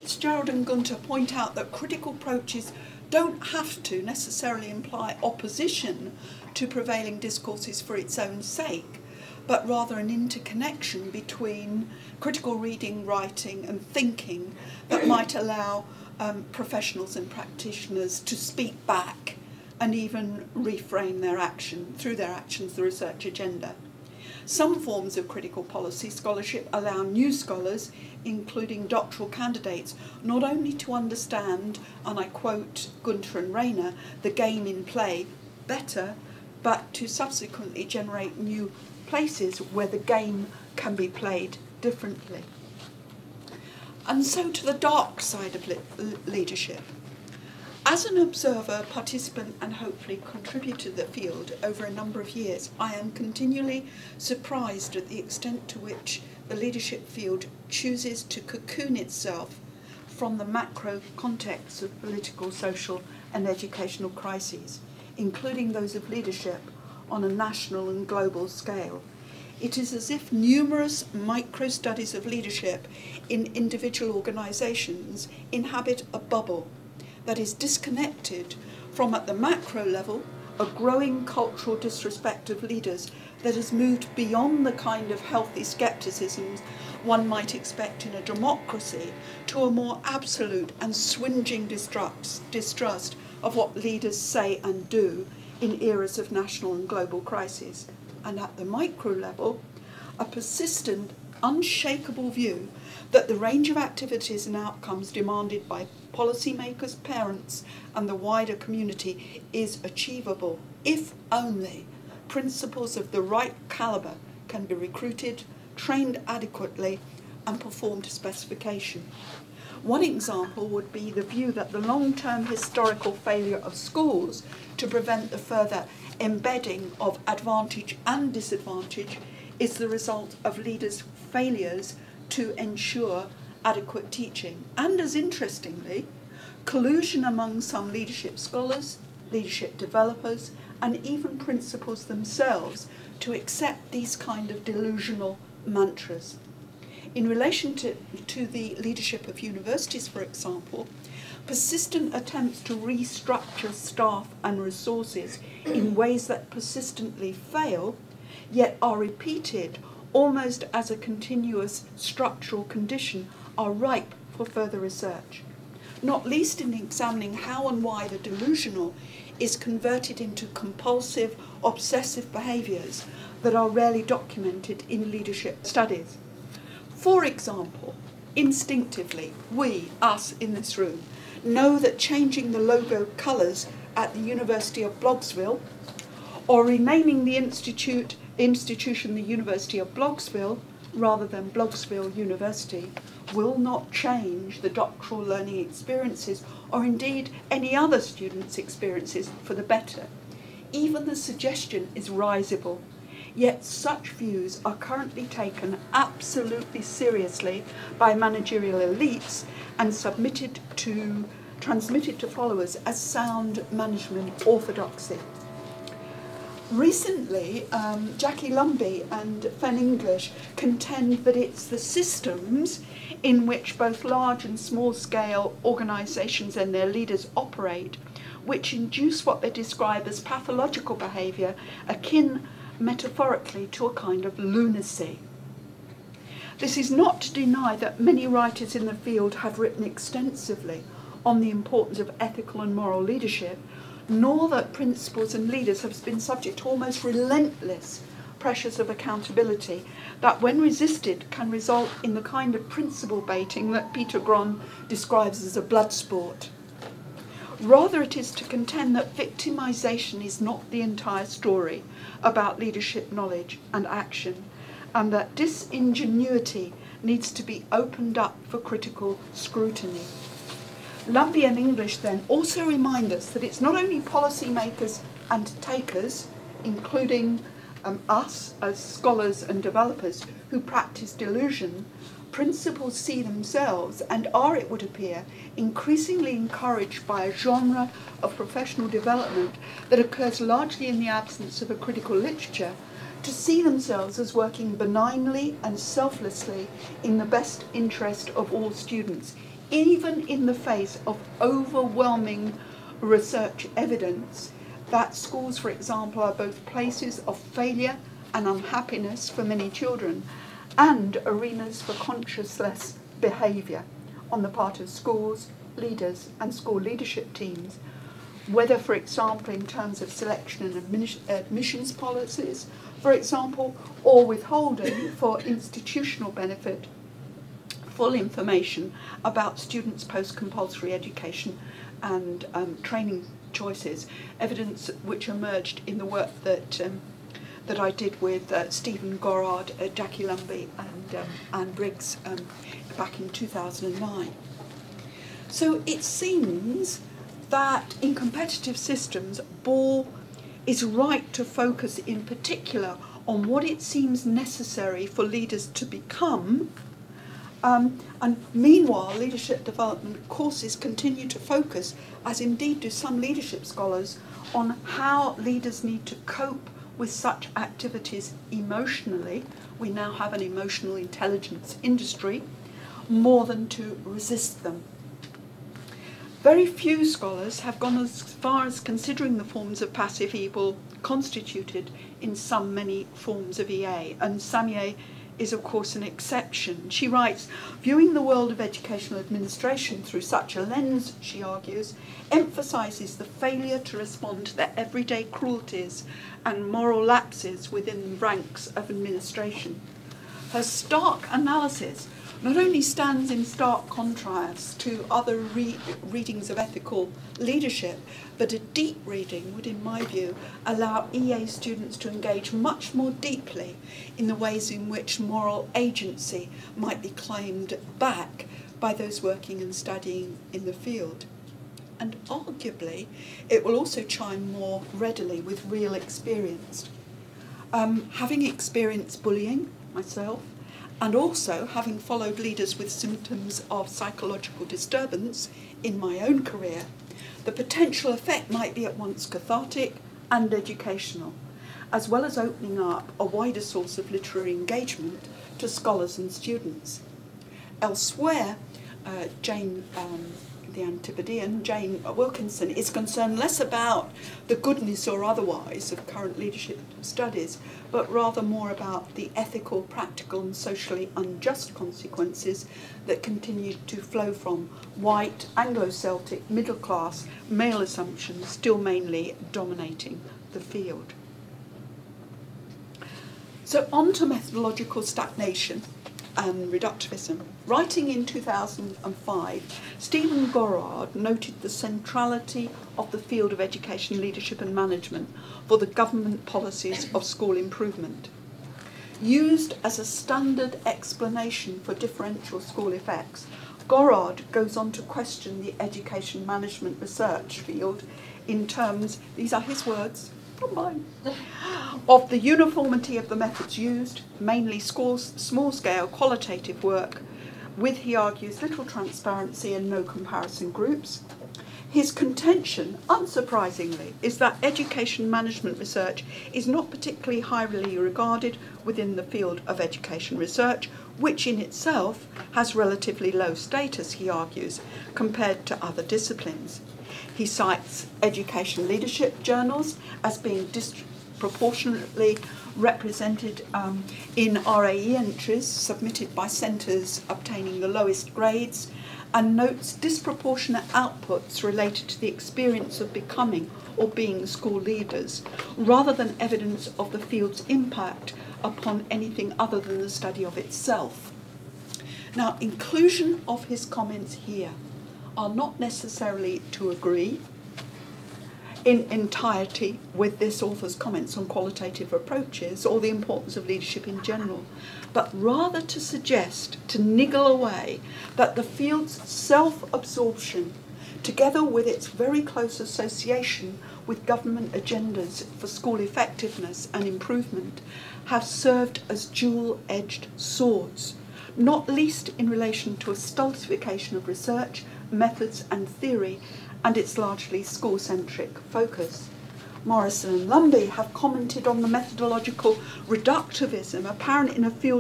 Fitzgerald and Gunter point out that critical approaches don't have to necessarily imply opposition to prevailing discourses for its own sake, but rather an interconnection between critical reading, writing and thinking that might allow professionals and practitioners to speak back and even reframe their action, through their actions, the research agenda. Some forms of critical policy scholarship allow new scholars, including doctoral candidates, not only to understand, and I quote Gunter and Rayner, the game in play better, but to subsequently generate new places where the game can be played differently. And so to the dark side of leadership. As an observer, participant and hopefully contributor to the field over a number of years, I am continually surprised at the extent to which the leadership field chooses to cocoon itself from the macro context of political, social and educational crises, including those of leadership on a national and global scale. It is as if numerous micro-studies of leadership in individual organisations inhabit a bubble that is disconnected from, at the macro level, a growing cultural disrespect of leaders that has moved beyond the kind of healthy scepticism one might expect in a democracy to a more absolute and swingeing distrust of what leaders say and do in eras of national and global crises. And at the micro level, a persistent, unshakable view that the range of activities and outcomes demanded by policymakers, parents and the wider community is achievable if only principals of the right calibre can be recruited, trained adequately and performed to specification. One example would be the view that the long-term historical failure of schools to prevent the further embedding of advantage and disadvantage is the result of leaders' failures to ensure adequate teaching, and as interestingly, collusion among some leadership scholars, leadership developers, and even principals themselves to accept these kind of delusional mantras. In relation to the leadership of universities, for example, persistent attempts to restructure staff and resources in ways that persistently fail, yet are repeated almost as a continuous structural condition, are ripe for further research, not least in examining how and why the delusional is converted into compulsive, obsessive behaviours that are rarely documented in leadership studies. For example, instinctively, us in this room, know that changing the logo colours at the University of Blogsville or renaming the institution the University of Blogsville rather than Blogsville University will not change the doctoral learning experiences or indeed any other students' experiences for the better. Even the suggestion is risible, yet such views are currently taken absolutely seriously by managerial elites and transmitted to followers as sound management orthodoxy. Recently, Jackie Lumbey and Fen English contend that it's the systems in which both large and small-scale organisations and their leaders operate which induce what they describe as pathological behaviour akin metaphorically to a kind of lunacy. This is not to deny that many writers in the field have written extensively on the importance of ethical and moral leadership, nor that principals and leaders have been subject to almost relentless pressures of accountability that, when resisted, can result in the kind of principle baiting that Peter Gron describes as a blood sport. Rather, it is to contend that victimisation is not the entire story about leadership knowledge and action, and that disingenuity needs to be opened up for critical scrutiny. Lumbey and English then also remind us that it's not only policymakers and takers, including us as scholars and developers, who practice delusion. Principals see themselves and are, it would appear, increasingly encouraged by a genre of professional development that occurs largely in the absence of a critical literature, to see themselves as working benignly and selflessly in the best interest of all students, even in the face of overwhelming research evidence that schools, for example, are both places of failure and unhappiness for many children, and arenas for conscienceless behaviour on the part of schools, leaders and school leadership teams, whether, for example, in terms of selection and admissions policies, for example, or withholding for institutional benefit full information about students' post-compulsory education and training choices, evidence which emerged in the work that I did with Stephen Gorard, Jackie Lumbey and Brookes back in 2009. So it seems that in competitive systems, Ball is right to focus in particular on what it seems necessary for leaders to become, and meanwhile leadership development courses continue to focus, as indeed do some leadership scholars, on how leaders need to cope with such activities emotionally. We now have an emotional intelligence industry, more than to resist them. Very few scholars have gone as far as considering the forms of passive evil constituted in some many forms of EA, and Samier is of course an exception. She writes, viewing the world of educational administration through such a lens, she argues, emphasises the failure to respond to the everyday cruelties and moral lapses within the ranks of administration. Her stark analysis not only stands in stark contrast to other readings of ethical leadership, but a deep reading would, in my view, allow EA students to engage much more deeply in the ways in which moral agency might be claimed back by those working and studying in the field. And arguably, it will also chime more readily with real experience. Having experienced bullying myself, and also having followed leaders with symptoms of psychological disturbance in my own career, the potential effect might be at once cathartic and educational, as well as opening up a wider source of literary engagement to scholars and students. Elsewhere, Jane, the Antipodean, Jane Wilkinson, is concerned less about the goodness or otherwise of current leadership studies, but rather more about the ethical, practical and socially unjust consequences that continue to flow from white, Anglo-Celtic, middle-class, male assumptions still mainly dominating the field. So on to methodological stagnation and reductivism. Writing in 2005, Stephen Gorard noted the centrality of the field of education, leadership and management for the government policies of school improvement. Used as a standard explanation for differential school effects, Gorard goes on to question the education management research field in terms, these are his words, not mine, of the uniformity of the methods used, mainly small-scale qualitative work, with, he argues, little transparency and no comparison groups. His contention, unsurprisingly, is that education management research is not particularly highly regarded within the field of education research, which in itself has relatively low status, he argues, compared to other disciplines. He cites education leadership journals as being disproportionately represented in RAE entries submitted by centres obtaining the lowest grades, and notes disproportionate outputs related to the experience of becoming or being school leaders, rather than evidence of the field's impact upon anything other than the study of itself. Now, inclusion of his comments here are not necessarily to agree in entirety with this author's comments on qualitative approaches or the importance of leadership in general, but rather to suggest, to niggle away, that the field's self-absorption, together with its very close association with government agendas for school effectiveness and improvement, have served as dual-edged swords, not least in relation to a stultification of research, methods and theory, and its largely school-centric focus. Morrison and Lumbey have commented on the methodological reductivism apparent in a field